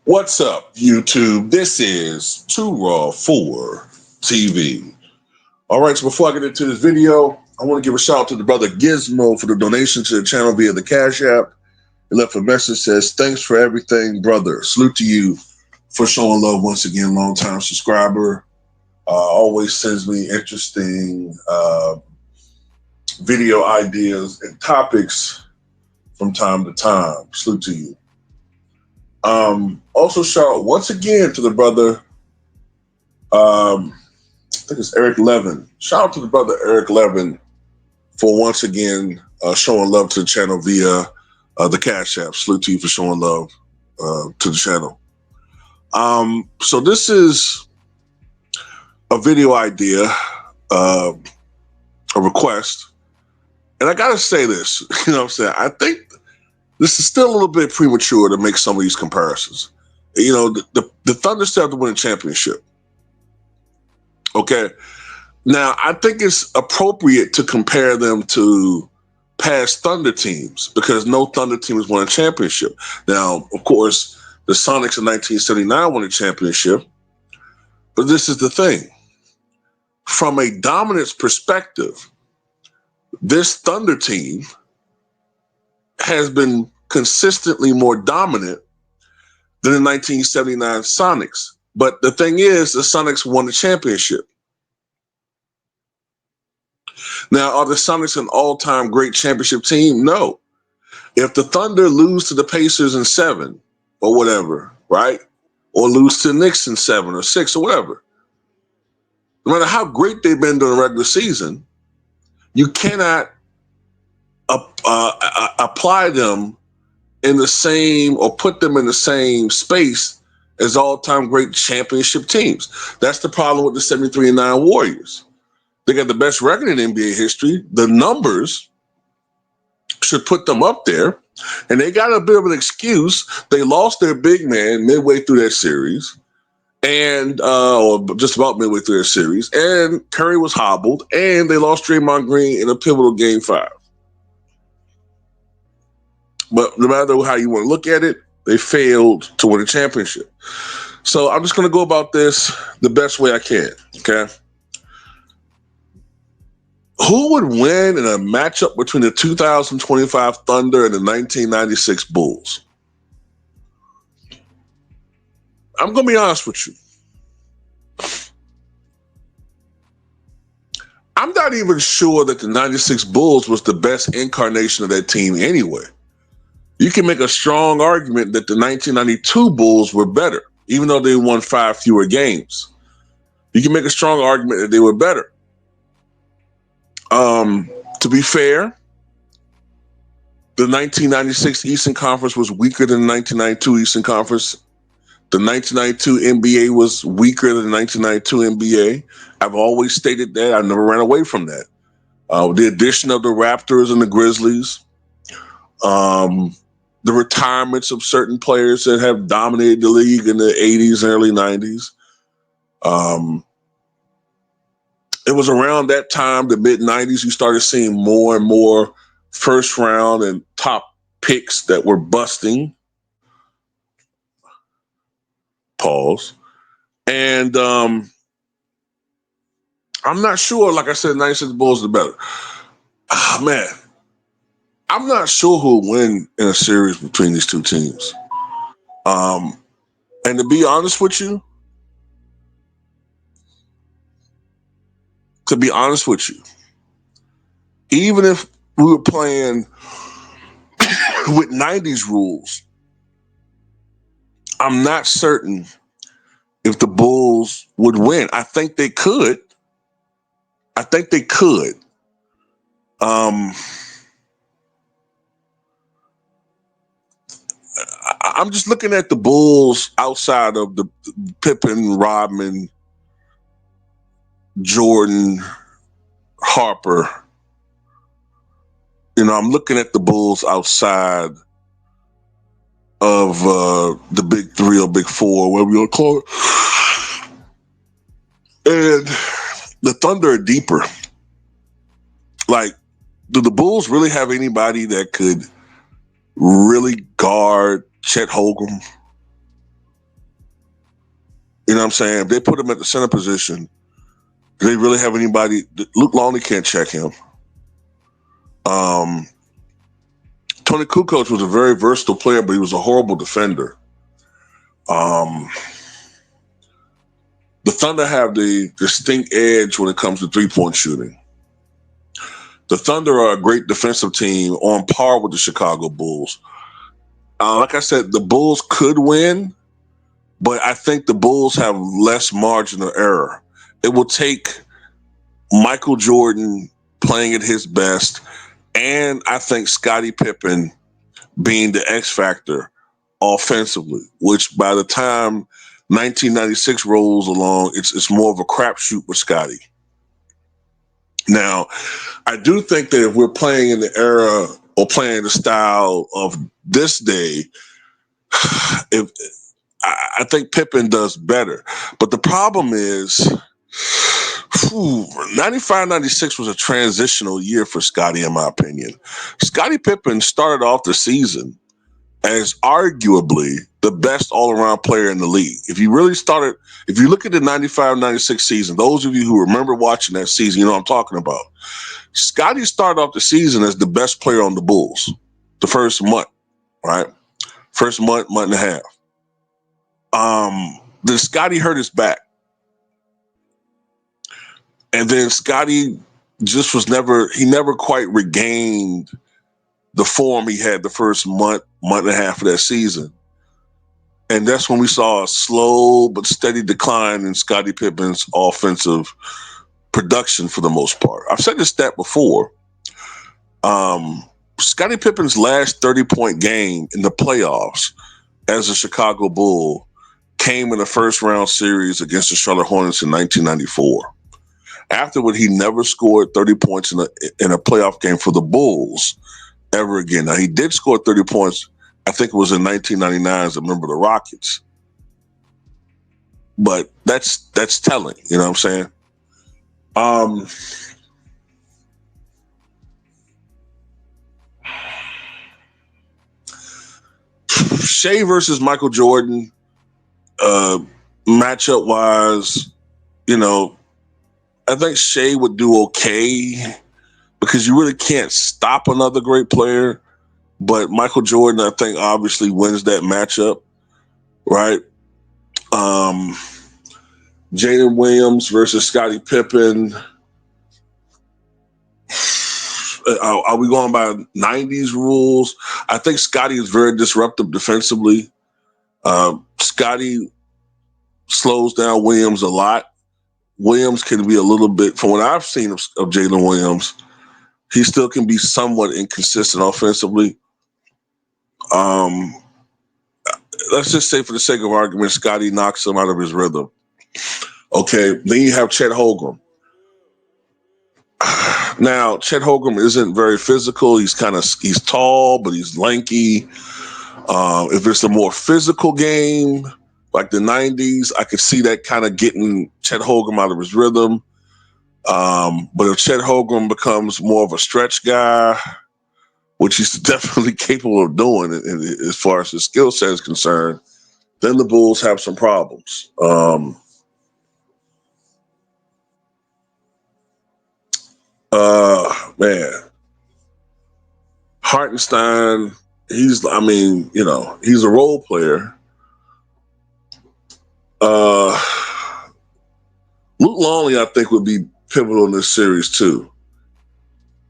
What's up, YouTube? This is Too Raw for TV. All right, so before I get into this video, I want to give a shout out to the brother Gizmo for the donation to the channel via the Cash App. He left a message that says, "Thanks for everything, brother. Salute to you for showing love once again, long-time subscriber. Always sends me interesting video ideas and topics from time to time. Salute to you. Also shout out once again to the brother, I think it's Eric Levin. Shout out to the brother Eric Levin for once again showing love to the channel via the Cash App. Salute to you for showing love to the channel. So this is a video idea, a request. And I gotta say this, you know what I'm saying? I think this is still a little bit premature to make some of these comparisons. You know, the Thunder still have to win a championship. Okay. Now, I think it's appropriate to compare them to past Thunder teams because no Thunder team has won a championship. Now, of course, the Sonics in 1979 won a championship. But this is the thing. From a dominance perspective, this Thunder team has been consistently more dominant than the 1979 Sonics. But the thing is, the Sonics won the championship. Now, are the Sonics an all-time great championship team? No. If the Thunder lose to the Pacers in 7 or whatever, right? Or lose to the Knicks in 7 or 6 or whatever, no matter how great they've been during the regular season, you cannot apply them in the same or put them in the same space as all-time great championship teams. That's the problem with the 73-9 Warriors. They got the best record in NBA history. The numbers should put them up there. And they got a bit of an excuse. They lost their big man midway through that series, and or just about midway through their series. And Curry was hobbled, and they lost Draymond Green in a pivotal Game 5. But no matter how you want to look at it, they failed to win a championship. So I'm just going to go about this the best way I can, okay? Who would win in a matchup between the 2025 Thunder and the 1996 Bulls? I'm going to be honest with you. I'm not even sure that the 96 Bulls was the best incarnation of that team anyway. You can make a strong argument that the 1992 Bulls were better, even though they won 5 fewer games. You can make a strong argument that they were better. To be fair, the 1996 Eastern Conference was weaker than the 1992 Eastern Conference. The 1992 NBA was weaker than the 1992 NBA. I've always stated that. I never ran away from that. The addition of the Raptors and the Grizzlies, the retirements of certain players that have dominated the league in the 80s and early 90s. It was around that time, the mid-90s, you started seeing more and more first round and top picks that were busting. Pause. And I'm not sure, like I said, 96 Bulls are better. Man, I'm not sure who will win in a series between these two teams. And to be honest with you, even if we were playing with 90s rules, I'm not certain if the Bulls would win. I think they could. I'm just looking at the Bulls outside of the Pippen, Rodman, Jordan, Harper. I'm looking at the Bulls outside of the big three or big four, whatever you want to call it. And the Thunder are deeper. Like, do the Bulls really have anybody that could really guard Chet Holmgren? You know what I'm saying? If they put him at the center position, do they really have anybody? Luke Longley can't check him. Tony Kukoc was a very versatile player, but he was a horrible defender. The Thunder have the distinct edge when it comes to three-point shooting. The Thunder are a great defensive team on par with the Chicago Bulls. Like I said, the Bulls could win, but I think the Bulls have less margin of error. It will take Michael Jordan playing at his best, and I think Scottie Pippen being the X factor offensively, which by the time 1996 rolls along, it's more of a crapshoot with Scottie. Now, I do think that if we're playing in the era or playing the style of this day, I think Pippen does better. But the problem is, 95, 96 was a transitional year for Scottie, in my opinion. Scottie Pippen started off the season as arguably the best all-around player in the league. If you look at the 95, 96 season, those of you who remember watching that season, you know what I'm talking about. Scottie started off the season as the best player on the Bulls the first month, right? First month and a half. Then Scottie hurt his back. And then Scottie just never quite regained the form he had the first month and a half of that season. And that's when we saw a slow but steady decline in Scottie Pippen's offensive production for the most part. I've said this stat before. Scottie Pippen's last 30-point game in the playoffs as a Chicago Bull came in a first-round series against the Charlotte Hornets in 1994. Afterward, he never scored 30 points in a playoff game for the Bulls ever again. Now, he did score 30 points, I think it was in 1999 as a member of the Rockets. But that's telling, you know what I'm saying? Shea versus Michael Jordan, matchup wise, I think Shea would do okay because you really can't stop another great player. But Michael Jordan, I think, obviously wins that matchup, right? Jalen Williams versus Scottie Pippen. Are we going by 90s rules? I think Scottie is very disruptive defensively. Scottie slows down Williams a lot. Williams can be a little bit, from what I've seen of Jalen Williams, he still can be somewhat inconsistent offensively. Let's just say, for the sake of argument, Scottie knocks him out of his rhythm. Okay, then you have Chet Holmgren. Now, Chet Holmgren isn't very physical. He's tall, but he's lanky. If it's a more physical game, like the 90s, I could see that kind of getting Chet Holmgren out of his rhythm. But if Chet Holmgren becomes more of a stretch guy, which he's definitely capable of doing as far as his skill set is concerned, then the Bulls have some problems. Man, Hartenstein, he's a role player. Luke Longley, I think, would be pivotal in this series too.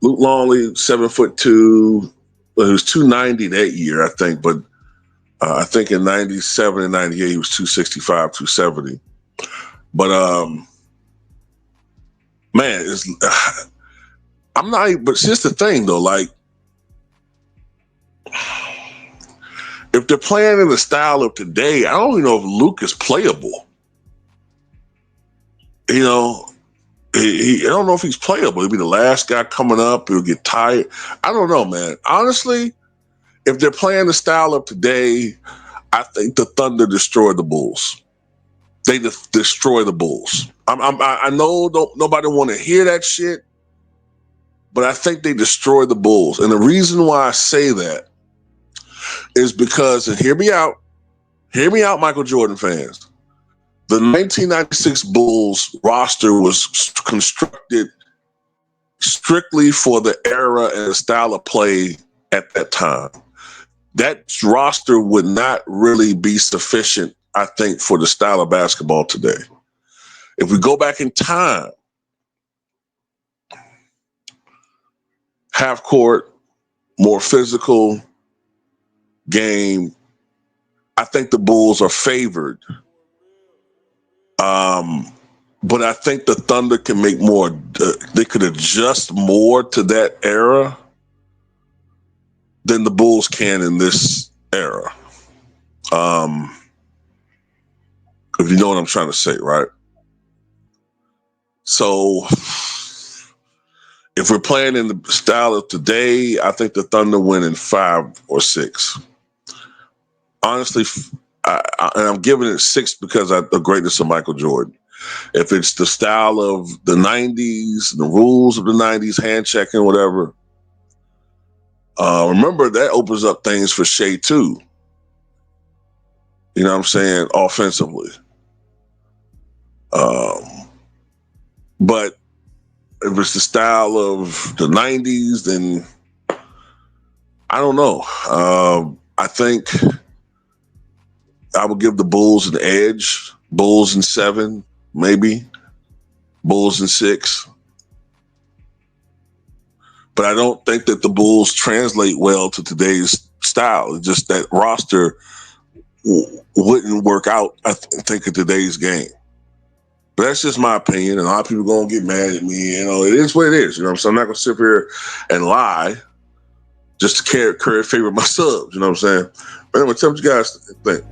Luke Longley, 7'2", well, he was 290 that year, I think, but I think in 97 and 98 he was 265, 270. But man, I'm not. But here's the thing, though. Like, if they're playing in the style of today, I don't even know if Luke is playable. I don't know if he's playable. He'll be the last guy coming up. He'll get tired. I don't know, man. Honestly, if they're playing the style of today, I think the Thunder destroy the Bulls. They destroy the Bulls. I know nobody want to hear that shit, but I think they destroy the Bulls. And the reason why I say that is because, and hear me out, Michael Jordan fans. The 1996 Bulls roster was constructed strictly for the era and the style of play at that time. That roster would not really be sufficient, I think, for the style of basketball today. If we go back in time, half court, more physical game, I think the Bulls are favored. But I think the Thunder can make more. They could adjust more to that era than the Bulls can in this era. If you know what I'm trying to say, right? So if we're playing in the style of today, I think the Thunder win in 5 or 6. Honestly, and I'm giving it 6 because of the greatness of Michael Jordan. If it's the style of the 90s, the rules of the 90s, hand checking, whatever, remember that opens up things for Shea too. You know what I'm saying? Offensively. But if it's the style of the 90s, then I don't know. I think I would give the Bulls an edge. Bulls in 7, maybe. Bulls in 6. But I don't think that the Bulls translate well to today's style. It's just that roster wouldn't work out, I think, in today's game. But that's just my opinion, and a lot of people are going to get mad at me. You know, it is what it is. You know what I'm saying? I'm not going to sit here and lie just to curry favor my subs. You know what I'm saying? But anyway, tell me what you guys think.